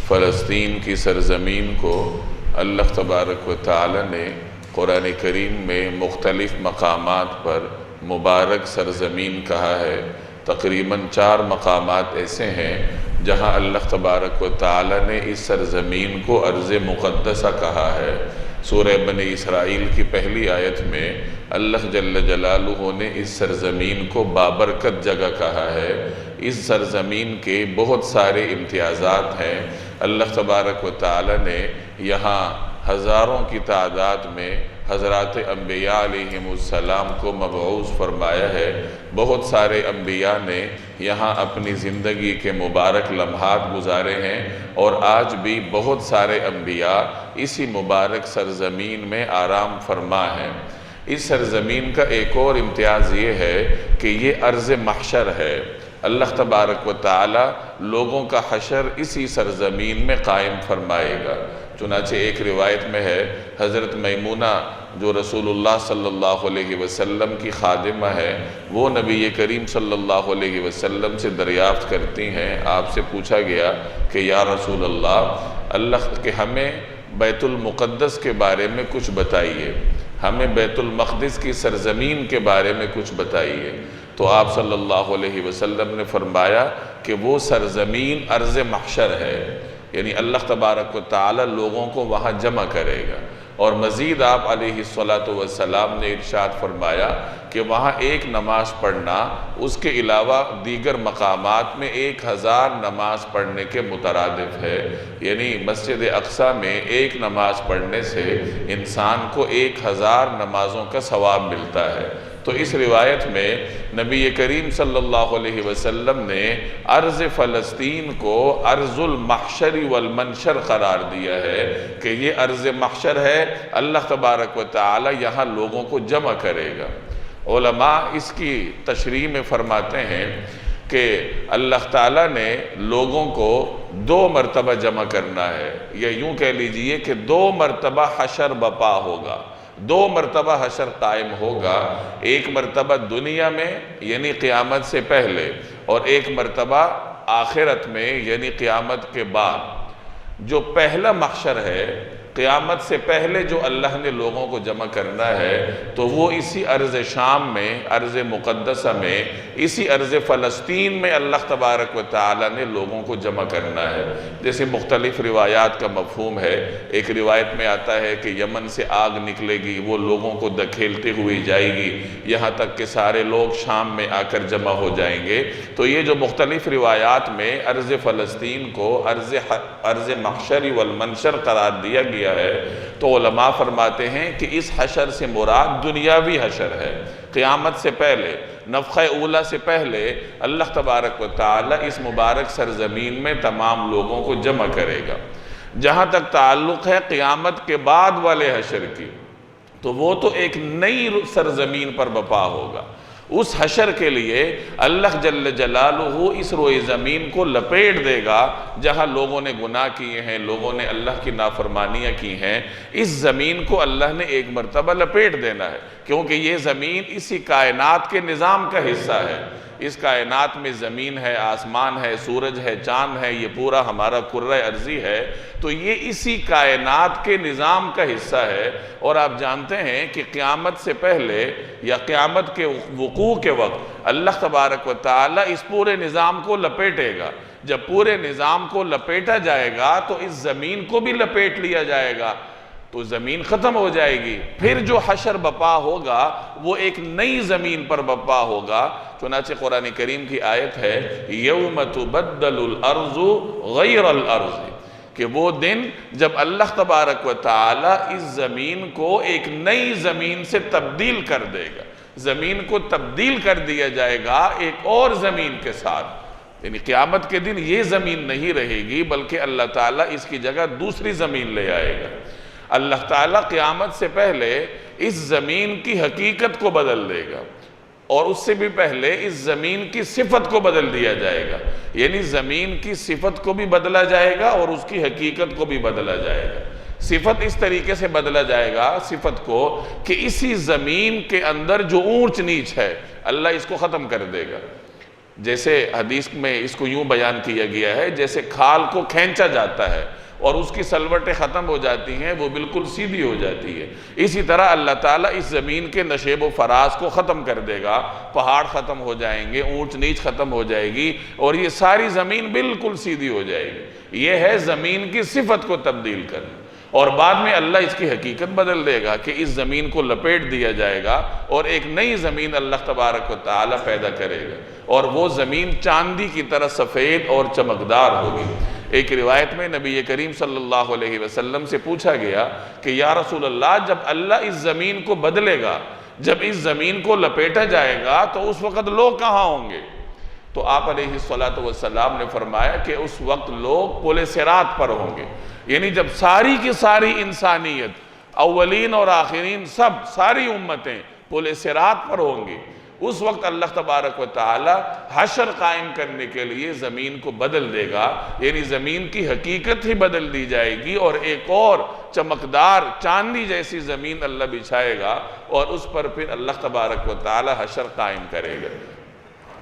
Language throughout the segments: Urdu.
فلسطین کی سرزمین کو اللہ تبارک و تعالی نے قرآن کریم میں مختلف مقامات پر مبارک سرزمین کہا ہے۔ تقریباً 4 مقامات ایسے ہیں جہاں اللہ تبارک و تعالی نے اس سرزمین کو ارض مقدسہ کہا ہے۔ سورہ بنی اسرائیل کی پہلی آیت میں اللہ جل جلالہ نے اس سرزمین کو بابرکت جگہ کہا ہے۔ اس سرزمین کے بہت سارے امتیازات ہیں۔ اللہ تبارک و تعالی نے یہاں ہزاروں کی تعداد میں حضرات انبیاء علیہم السلام کو مبعوث فرمایا ہے۔ بہت سارے انبیاء نے یہاں اپنی زندگی کے مبارک لمحات گزارے ہیں، اور آج بھی بہت سارے انبیاء اسی مبارک سرزمین میں آرام فرما ہیں۔ اس سرزمین کا ایک اور امتیاز یہ ہے کہ یہ ارض محشر ہے۔ اللہ تبارک و تعالی لوگوں کا حشر اسی سرزمین میں قائم فرمائے گا۔ چنانچہ ایک روایت میں ہے، حضرت میمونہ جو رسول اللہ صلی اللہ علیہ وسلم کی خادمہ ہے، وہ نبی کریم صلی اللہ علیہ وسلم سے دریافت کرتی ہیں۔ آپ سے پوچھا گیا کہ یا رسول اللہ کہ ہمیں بیت المقدس کے بارے میں کچھ بتائیے، ہمیں بیت المقدس کی سرزمین کے بارے میں کچھ بتائیے۔ تو آپ صلی اللہ علیہ وسلم نے فرمایا کہ وہ سرزمین ارض محشر ہے، یعنی اللہ تبارک و تعالی لوگوں کو وہاں جمع کرے گا۔ اور مزید آپ علیہ السلام نے ارشاد فرمایا کہ وہاں ایک نماز پڑھنا اس کے علاوہ دیگر مقامات میں 1000 نماز پڑھنے کے مترادف ہے، یعنی مسجد اقصیٰ میں ایک نماز پڑھنے سے انسان کو 1000 نمازوں کا ثواب ملتا ہے۔ تو اس روایت میں نبی کریم صلی اللہ علیہ وسلم نے ارض فلسطین کو ارض المحشر والمنشر قرار دیا ہے کہ یہ ارض محشر ہے، اللہ تبارک و تعالی یہاں لوگوں کو جمع کرے گا۔ علماء اس کی تشریح میں فرماتے ہیں کہ اللہ تعالیٰ نے لوگوں کو 2 مرتبہ جمع کرنا ہے، یا یوں کہہ لیجئے کہ 2 مرتبہ حشر بپا ہوگا، 2 مرتبہ حشر قائم ہوگا۔ ایک مرتبہ دنیا میں یعنی قیامت سے پہلے، اور ایک مرتبہ آخرت میں یعنی قیامت کے بعد۔ جو پہلا محشر ہے، قیامت سے پہلے جو اللہ نے لوگوں کو جمع کرنا ہے، تو وہ اسی ارض شام میں، ارض مقدسہ میں، اسی ارض فلسطین میں اللہ تبارک و تعالی نے لوگوں کو جمع کرنا ہے۔ جیسے مختلف روایات کا مفہوم ہے، ایک روایت میں آتا ہے کہ یمن سے آگ نکلے گی، وہ لوگوں کو دکھیلتے ہوئی جائے گی، یہاں تک کہ سارے لوگ شام میں آ کر جمع ہو جائیں گے۔ تو یہ جو مختلف روایات میں ارض فلسطین کو ارض محشر والمنشر قرار دیا گیا ہے، تو علماء فرماتے ہیں کہ اس حشر سے مراد دنیاوی حشر ہے۔ قیامت سے پہلے، نفخہ اولا سے پہلے اللہ تبارک و تعالی اس مبارک سرزمین میں تمام لوگوں کو جمع کرے گا۔ جہاں تک تعلق ہے قیامت کے بعد والے حشر کی، تو وہ تو ایک نئی سرزمین پر بپا ہوگا۔ اس حشر کے لیے اللہ جل جلالہ اس روئے زمین کو لپیٹ دے گا جہاں لوگوں نے گناہ کیے ہیں، لوگوں نے اللہ کی نافرمانیاں کی ہیں۔ اس زمین کو اللہ نے ایک مرتبہ لپیٹ دینا ہے، کیونکہ یہ زمین اسی کائنات کے نظام کا حصہ ہے۔ اس کائنات میں زمین ہے، آسمان ہے، سورج ہے، چاند ہے، یہ پورا ہمارا کرۂ ارضی ہے، تو یہ اسی کائنات کے نظام کا حصہ ہے۔ اور آپ جانتے ہیں کہ قیامت سے پہلے یا قیامت کے وقوع کے وقت اللہ تبارک و تعالی اس پورے نظام کو لپیٹے گا۔ جب پورے نظام کو لپیٹا جائے گا تو اس زمین کو بھی لپیٹ لیا جائے گا، تو زمین ختم ہو جائے گی۔ پھر جو حشر بپا ہوگا وہ ایک نئی زمین پر بپا ہوگا۔ چنانچہ قرآن کریم کی آیت ہے یوم تبدل الارض غیر الارض، کہ وہ دن جب اللہ تبارک و تعالی اس زمین کو ایک نئی زمین سے تبدیل کر دے گا۔ زمین کو تبدیل کر دیا جائے گا ایک اور زمین کے ساتھ، یعنی قیامت کے دن یہ زمین نہیں رہے گی، بلکہ اللہ تعالیٰ اس کی جگہ دوسری زمین لے آئے گا۔ اللہ تعالیٰ قیامت سے پہلے اس زمین کی حقیقت کو بدل دے گا، اور اس سے بھی پہلے اس زمین کی صفت کو بدل دیا جائے گا، یعنی زمین کی صفت کو بھی بدلا جائے گا اور اس کی حقیقت کو بھی بدلا جائے گا۔ صفت اس طریقے سے بدلا جائے گا صفت کو کہ اسی زمین کے اندر جو اونچ نیچ ہے اللہ اس کو ختم کر دے گا۔ جیسے حدیث میں اس کو یوں بیان کیا گیا ہے جیسے کھال کو کھینچا جاتا ہے اور اس کی سلوٹیں ختم ہو جاتی ہیں، وہ بالکل سیدھی ہو جاتی ہے، اسی طرح اللہ تعالیٰ اس زمین کے نشیب و فراز کو ختم کر دے گا، پہاڑ ختم ہو جائیں گے، اونچ نیچ ختم ہو جائے گی اور یہ ساری زمین بالکل سیدھی ہو جائے گی۔ یہ ہے زمین کی صفت کو تبدیل کرنا، اور بعد میں اللہ اس کی حقیقت بدل دے گا کہ اس زمین کو لپیٹ دیا جائے گا اور ایک نئی زمین اللہ تبارک و تعالی پیدا کرے گا، اور وہ زمین چاندی کی طرح سفید اور چمکدار ہوگی۔ ایک روایت میں نبی کریم صلی اللہ علیہ وسلم سے پوچھا گیا کہ یا رسول اللہ، جب اللہ اس زمین کو بدلے گا، جب اس زمین کو لپیٹا جائے گا تو اس وقت لوگ کہاں ہوں گے؟ تو آپ علیہ السلام نے فرمایا کہ اس وقت لوگ پل صراط پر ہوں گے، یعنی جب ساری کی ساری انسانیت، اولین اور آخرین، ساری امتیں پل صراط پر ہوں گی، اس وقت اللہ تبارک و تعالی حشر قائم کرنے کے لیے زمین کو بدل دے گا، یعنی زمین کی حقیقت ہی بدل دی جائے گی اور ایک اور چمکدار چاندی جیسی زمین اللہ بچھائے گا اور اس پر پھر اللہ تبارک و تعالی حشر قائم کرے گا۔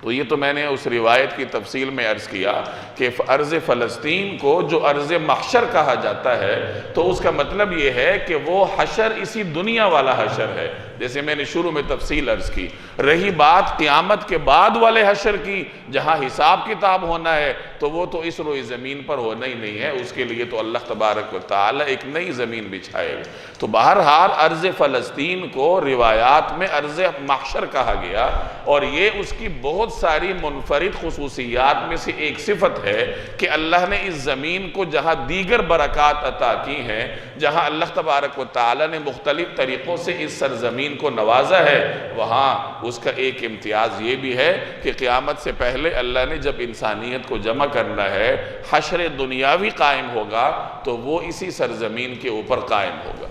تو یہ تو میں نے اس روایت کی تفصیل میں عرض کیا کہ ارض فلسطین کو جو ارض محشر کہا جاتا ہے تو اس کا مطلب یہ ہے کہ وہ حشر اسی دنیا والا حشر ہے، جیسے میں نے شروع میں تفصیل عرض کی۔ رہی بات قیامت کے بعد والے حشر کی، جہاں حساب کتاب ہونا ہے، تو وہ تو اس روئے زمین پر ہونا ہی نہیں ہے، اس کے لیے تو اللہ تبارک و تعالی ایک نئی زمین بچھائے گا۔ تو بہرحال ارض فلسطین کو روایات میں ارض محشر کہا گیا، اور یہ اس کی بہت ساری منفرد خصوصیات میں سے ایک صفت ہے کہ اللہ نے اس زمین کو جہاں دیگر برکات عطا کی ہیں، جہاں اللہ تبارک و تعالی نے مختلف طریقوں سے اس سرزمین کو نوازا ہے، وہاں اس کا ایک امتیاز یہ بھی ہے کہ قیامت سے پہلے اللہ نے جب انسانیت کو جمع کرنا ہے، حشر دنیاوی قائم ہوگا تو وہ اسی سرزمین کے اوپر قائم ہوگا۔